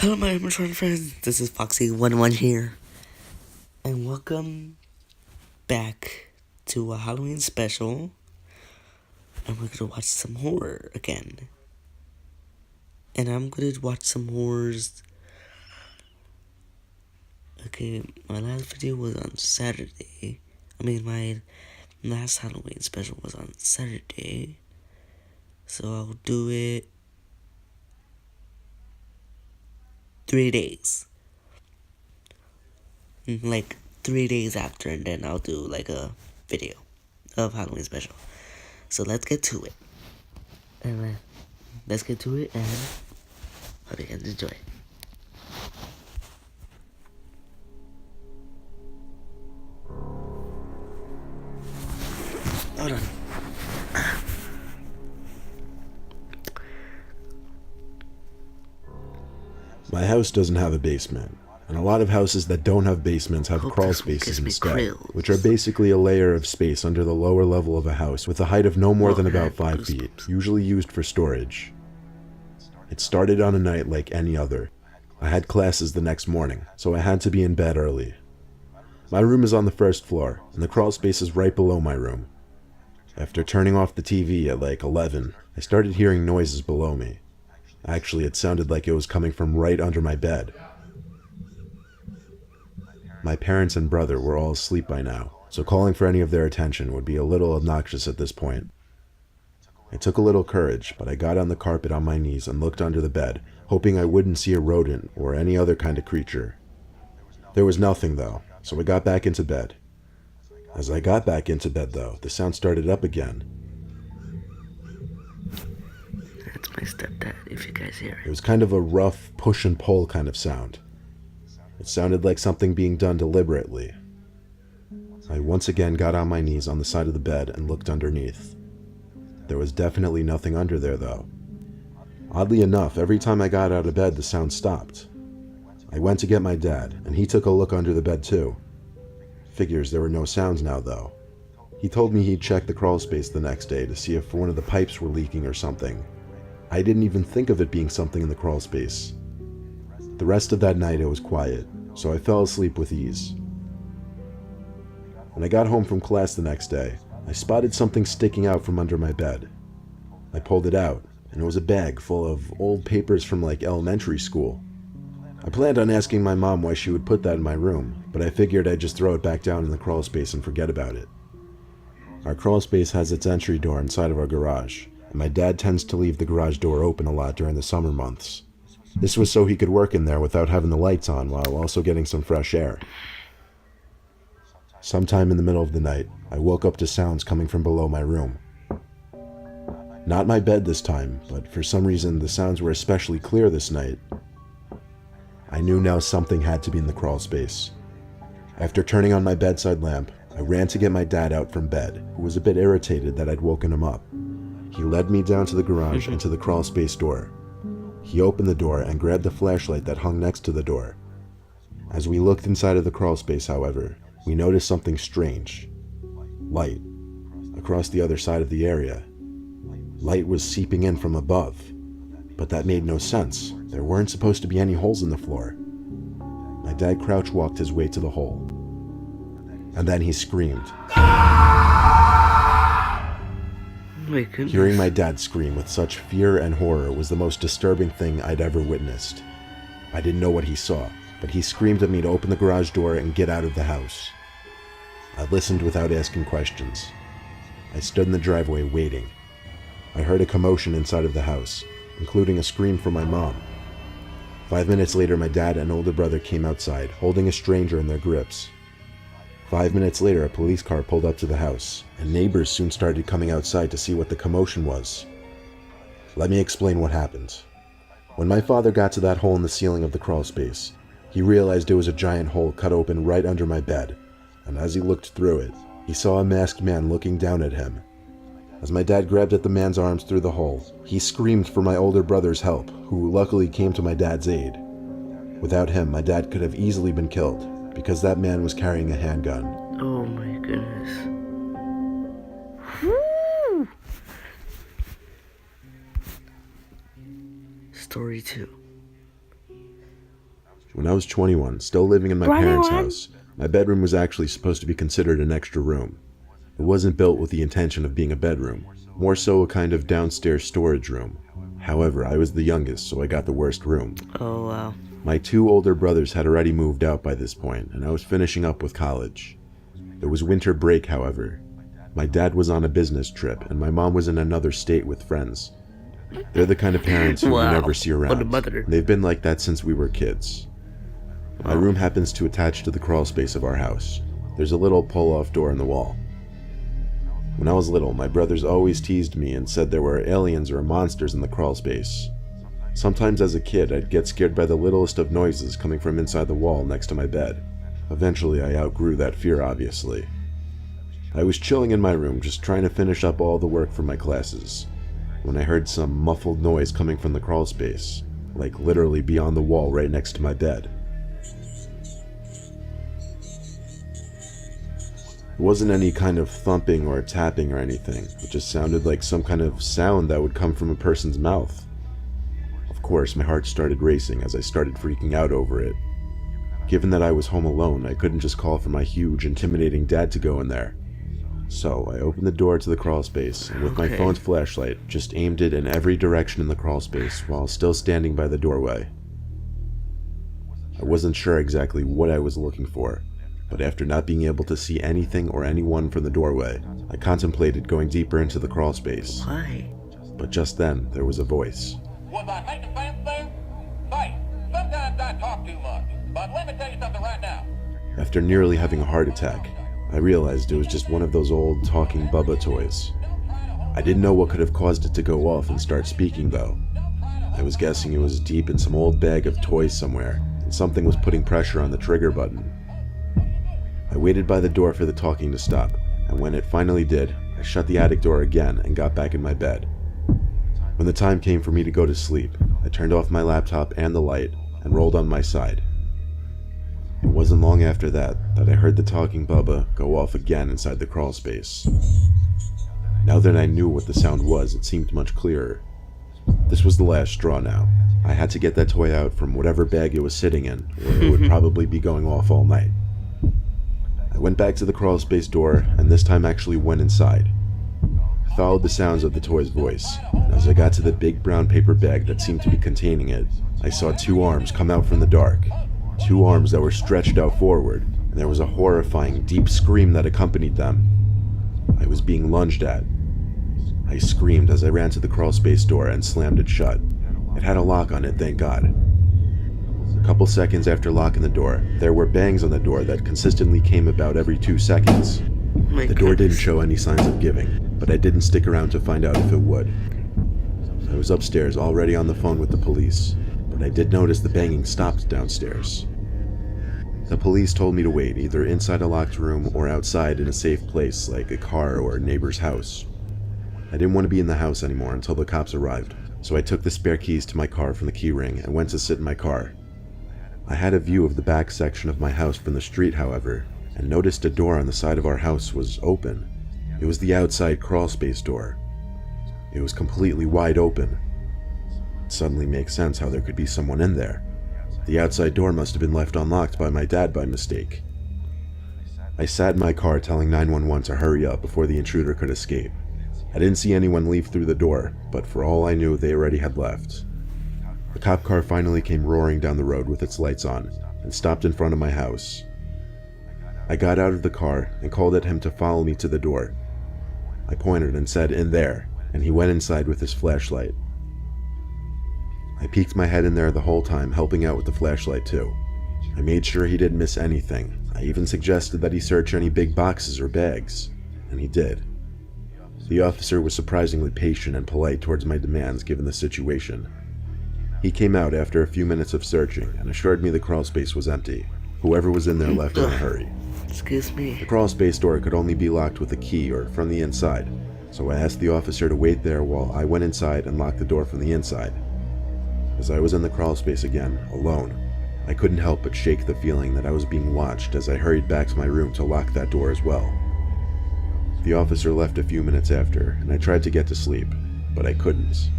Hello, my Amazon friends. This is Foxy11 here, and welcome back to a Halloween special. And we're gonna watch some horror again. And I'm gonna watch some horrors. Okay, my last video was on Saturday. My last Halloween special was on Saturday. So I'll do it 3 days. Like 3 days after, and then I'll do like a video of Halloween special. So let's get to it. And hope you guys enjoy. Hold on. My house doesn't have a basement, and a lot of houses that don't have basements have crawl spaces instead, which are basically a layer of space under the lower level of a house with a height of no more than about 5 feet, usually used for storage. It started on a night like any other. I had classes the next morning, so I had to be in bed early. My room is on the first floor, and the crawl space is right below my room. After turning off the TV at like 11, I started hearing noises below me. Actually, it sounded like it was coming from right under my bed. My parents and brother were all asleep by now, so calling for any of their attention would be a little obnoxious at this point. It took a little courage, but I got on the carpet on my knees and looked under the bed, hoping I wouldn't see a rodent or any other kind of creature. There was nothing though, so I got back into bed. As I got back into bed though, the sound started up again. That's my stepdad, if you guys hear It was kind of a rough push and pull kind of sound. It sounded like something being done deliberately. I once again got on my knees on the side of the bed and looked underneath. There was definitely nothing under there though. Oddly enough, every time I got out of bed the sound stopped. I went to get my dad, and he took a look under the bed too. Figures there were no sounds now though. He told me he'd check the crawl space the next day to see if one of the pipes were leaking or something. I didn't even think of it being something in the crawl space. The rest of that night it was quiet, so I fell asleep with ease. When I got home from class the next day, I spotted something sticking out from under my bed. I pulled it out, and it was a bag full of old papers from like elementary school. I planned on asking my mom why she would put that in my room, but I figured I'd just throw it back down in the crawl space and forget about it. Our crawl space has its entry door inside of our garage, and my dad tends to leave the garage door open a lot during the summer months. This was so he could work in there without having the lights on while also getting some fresh air. Sometime in the middle of the night, I woke up to sounds coming from below my room. Not my bed this time, but for some reason the sounds were especially clear this night. I knew now something had to be in the crawl space. After turning on my bedside lamp, I ran to get my dad out from bed, who was a bit irritated that I'd woken him up. He led me down to the garage and to the crawl space door. He opened the door and grabbed the flashlight that hung next to the door. As we looked inside of the crawl space, however, we noticed something strange. Light. Across the other side of the area. Light was seeping in from above. But that made no sense. There weren't supposed to be any holes in the floor. My dad crouch walked his way to the hole. And then he screamed. My goodness. Hearing my dad scream with such fear and horror was the most disturbing thing I'd ever witnessed. I didn't know what he saw, but he screamed at me to open the garage door and get out of the house. I listened without asking questions. I stood in the driveway waiting. I heard a commotion inside of the house, including a scream from my mom. 5 minutes later, my dad and older brother came outside, holding a stranger in their grips. 5 minutes later, a police car pulled up to the house, and neighbors soon started coming outside to see what the commotion was. Let me explain what happened. When my father got to that hole in the ceiling of the crawl space, he realized it was a giant hole cut open right under my bed, and as he looked through it, he saw a masked man looking down at him. As my dad grabbed at the man's arms through the hole, he screamed for my older brother's help, who luckily came to my dad's aid. Without him, my dad could have easily been killed, because that man was carrying a handgun. Oh my goodness. Woo! Story 2. When I was 21, still living in my parents' house, my bedroom was actually supposed to be considered an extra room. It wasn't built with the intention of being a bedroom, more so a kind of downstairs storage room. However, I was the youngest, so I got the worst room. Oh, wow. My 2 older brothers had already moved out by this point, and I was finishing up with college. It was winter break, however. My dad was on a business trip, and my mom was in another state with friends. They're the kind of parents who you never see around. What a mother. They've been like that since we were kids. My room happens to attach to the crawl space of our house. There's a little pull-off door in the wall. When I was little, my brothers always teased me and said there were aliens or monsters in the crawl space. Sometimes as a kid, I'd get scared by the littlest of noises coming from inside the wall next to my bed. Eventually, I outgrew that fear, obviously. I was chilling in my room, just trying to finish up all the work for my classes, when I heard some muffled noise coming from the crawl space, like literally beyond the wall right next to my bed. It wasn't any kind of thumping or tapping or anything. It just sounded like some kind of sound that would come from a person's mouth. Of course, my heart started racing as I started freaking out over it. Given that I was home alone, I couldn't just call for my huge, intimidating dad to go in there. So I opened the door to the crawl space, and with my phone's flashlight, just aimed it in every direction in the crawl space while still standing by the doorway. I wasn't sure exactly what I was looking for, but after not being able to see anything or anyone from the doorway, I contemplated going deeper into the crawl space. Why? But just then, there was a voice. Was I making sense there? Say, sometimes I talk too much, but let me tell you something right now. After nearly having a heart attack, I realized it was just one of those old talking Bubba toys. I didn't know what could have caused it to go off and start speaking though. I was guessing it was deep in some old bag of toys somewhere, and something was putting pressure on the trigger button. I waited by the door for the talking to stop, and when it finally did, I shut the attic door again and got back in my bed. When the time came for me to go to sleep, I turned off my laptop and the light and rolled on my side. It wasn't long after that I heard the talking Bubba go off again inside the crawl space. Now that I knew what the sound was, it seemed much clearer. This was the last straw now. I had to get that toy out from whatever bag it was sitting in, or it would probably be going off all night. I went back to the crawl space door, and this time actually went inside. I followed the sounds of the toy's voice, and as I got to the big brown paper bag that seemed to be containing it, I saw 2 arms come out from the dark. 2 arms that were stretched out forward, and there was a horrifying, deep scream that accompanied them. I was being lunged at. I screamed as I ran to the crawl space door and slammed it shut. It had a lock on it, thank God. A couple seconds after locking the door, there were bangs on the door that consistently came about every 2 seconds. The door didn't show any signs of giving, but I didn't stick around to find out if it would. I was upstairs already on the phone with the police, but I did notice the banging stopped downstairs. The police told me to wait either inside a locked room or outside in a safe place like a car or a neighbor's house. I didn't want to be in the house anymore until the cops arrived, so I took the spare keys to my car from the key ring and went to sit in my car. I had a view of the back section of my house from the street, however, and noticed a door on the side of our house was open. It was the outside crawl space door. It was completely wide open. It suddenly makes sense how there could be someone in there. The outside door must have been left unlocked by my dad by mistake. I sat in my car telling 911 to hurry up before the intruder could escape. I didn't see anyone leave through the door, but for all I knew, they already had left. The cop car finally came roaring down the road with its lights on and stopped in front of my house. I got out of the car and called at him to follow me to the door. I pointed and said, "In there," and he went inside with his flashlight. I peeked my head in there the whole time, helping out with the flashlight too. I made sure he didn't miss anything. I even suggested that he search any big boxes or bags, and he did. The officer was surprisingly patient and polite towards my demands given the situation. He came out after a few minutes of searching and assured me the crawl space was empty. Whoever was in there left in a hurry. Excuse me. The crawl space door could only be locked with a key or from the inside, so I asked the officer to wait there while I went inside and locked the door from the inside. As I was in the crawl space again, alone, I couldn't help but shake the feeling that I was being watched as I hurried back to my room to lock that door as well. The officer left a few minutes after, and I tried to get to sleep, but I couldn't.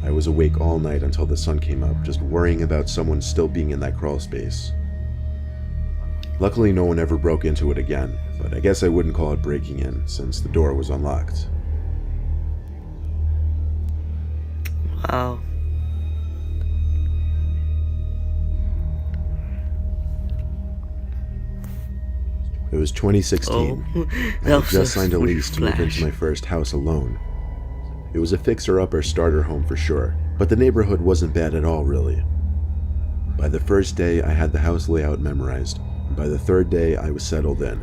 I was awake all night until the sun came up, just worrying about someone still being in that crawl space. Luckily, no one ever broke into it again, but I guess I wouldn't call it breaking in, since the door was unlocked. Wow. It was 2016. I had just signed a lease to move into my first house alone. It was a fixer-upper starter home for sure, but the neighborhood wasn't bad at all, really. By the first day, I had the house layout memorized, and by the third day, I was settled in.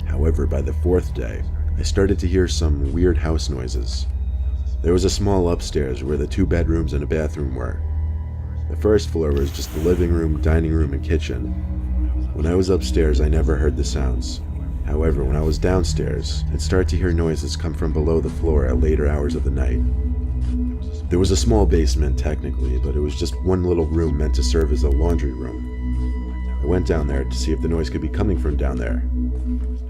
However, by the fourth day, I started to hear some weird house noises. There was a small upstairs where the 2 bedrooms and a bathroom were. The first floor was just the living room, dining room, and kitchen. When I was upstairs, I never heard the sounds. However, when I was downstairs, I'd start to hear noises come from below the floor at later hours of the night. There was a small basement, technically, but it was just one little room meant to serve as a laundry room. I went down there to see if the noise could be coming from down there.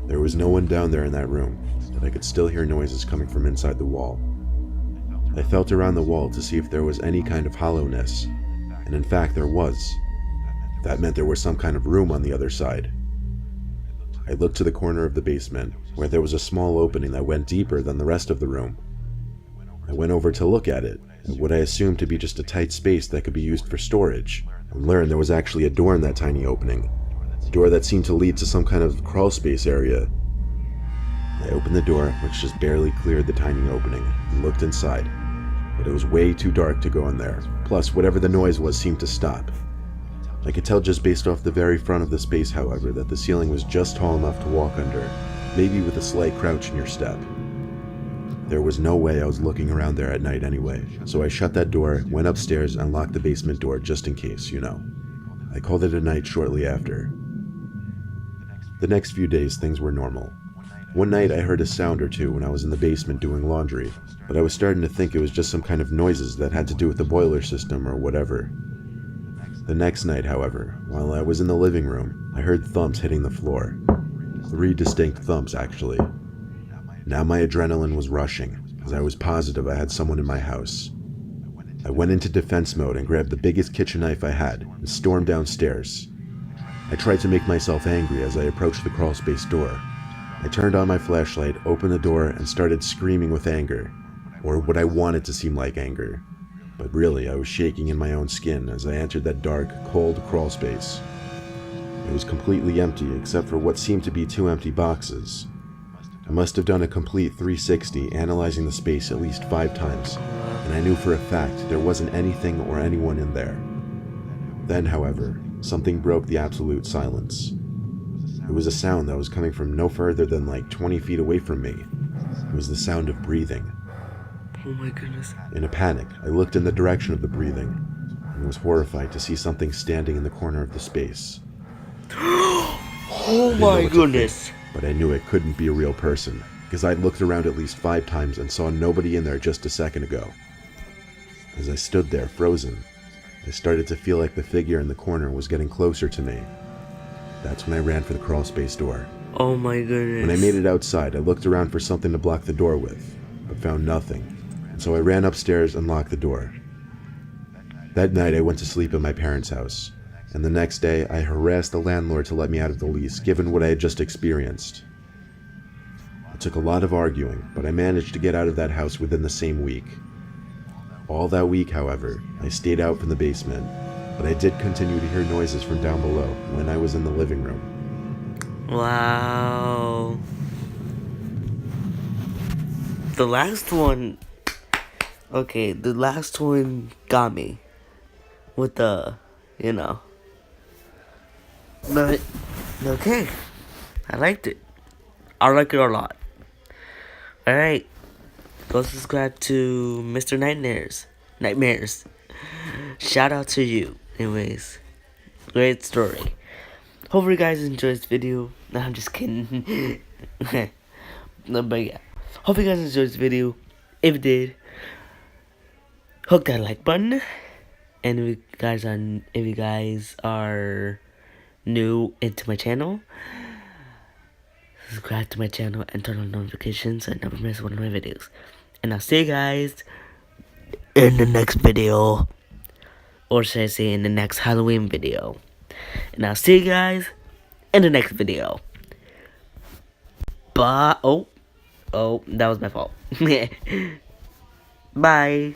There was no one down there in that room, but I could still hear noises coming from inside the wall. I felt around the wall to see if there was any kind of hollowness, and in fact there was. That meant there was some kind of room on the other side. I looked to the corner of the basement, where there was a small opening that went deeper than the rest of the room. I went over to look at it, at what I assumed to be just a tight space that could be used for storage, and learned there was actually a door in that tiny opening, a door that seemed to lead to some kind of crawl space area. I opened the door, which just barely cleared the tiny opening, and looked inside, but it was way too dark to go in there, plus whatever the noise was seemed to stop. I could tell just based off the very front of the space, however, that the ceiling was just tall enough to walk under, maybe with a slight crouch in your step. There was no way I was looking around there at night anyway, so I shut that door, went upstairs, and locked the basement door just in case, you know. I called it a night shortly after. The next few days, things were normal. One night I heard a sound or two when I was in the basement doing laundry, but I was starting to think it was just some kind of noises that had to do with the boiler system or whatever. The next night, however, while I was in the living room, I heard thumps hitting the floor. 3 distinct thumps, actually. Now my adrenaline was rushing, as I was positive I had someone in my house. I went into defense mode and grabbed the biggest kitchen knife I had and stormed downstairs. I tried to make myself angry as I approached the crawlspace door. I turned on my flashlight, opened the door, and started screaming with anger, or what I wanted to seem like anger. But really, I was shaking in my own skin as I entered that dark, cold crawlspace. It was completely empty except for what seemed to be 2 empty boxes. I must have done a complete 360, analyzing the space at least 5 times, and I knew for a fact there wasn't anything or anyone in there. Then, however, something broke the absolute silence. It was a sound that was coming from no further than like 20 feet away from me. It was the sound of breathing. Oh my goodness. In a panic, I looked in the direction of the breathing, and was horrified to see something standing in the corner of the space. Oh my goodness. But I knew it couldn't be a real person, because I'd looked around at least 5 times and saw nobody in there just a second ago. As I stood there, frozen, I started to feel like the figure in the corner was getting closer to me. That's when I ran for the crawlspace door. Oh my goodness. When I made it outside, I looked around for something to block the door with, but found nothing. So I ran upstairs and locked the door. That night I went to sleep at my parents' house, and the next day I harassed the landlord to let me out of the lease given what I had just experienced. It took a lot of arguing, but I managed to get out of that house within the same week. All that week, however, I stayed out from the basement, but I did continue to hear noises from down below when I was in the living room. Wow. The last one got me. With the, But, okay. I liked it. I like it a lot. Alright. Go subscribe to Mr. Nightmares. Shout out to you. Anyways. Great story. Hope you guys enjoyed this video. No, I'm just kidding. No, but yeah. Hope you guys enjoyed this video. If you did, hook that like button. And if you guys are new into my channel, subscribe to my channel and turn on notifications so I never miss one of my videos. And I'll see you guys in the next video. Or should I say in the next Halloween video. And I'll see you guys in the next video. Bye. Oh, that was my fault. Bye.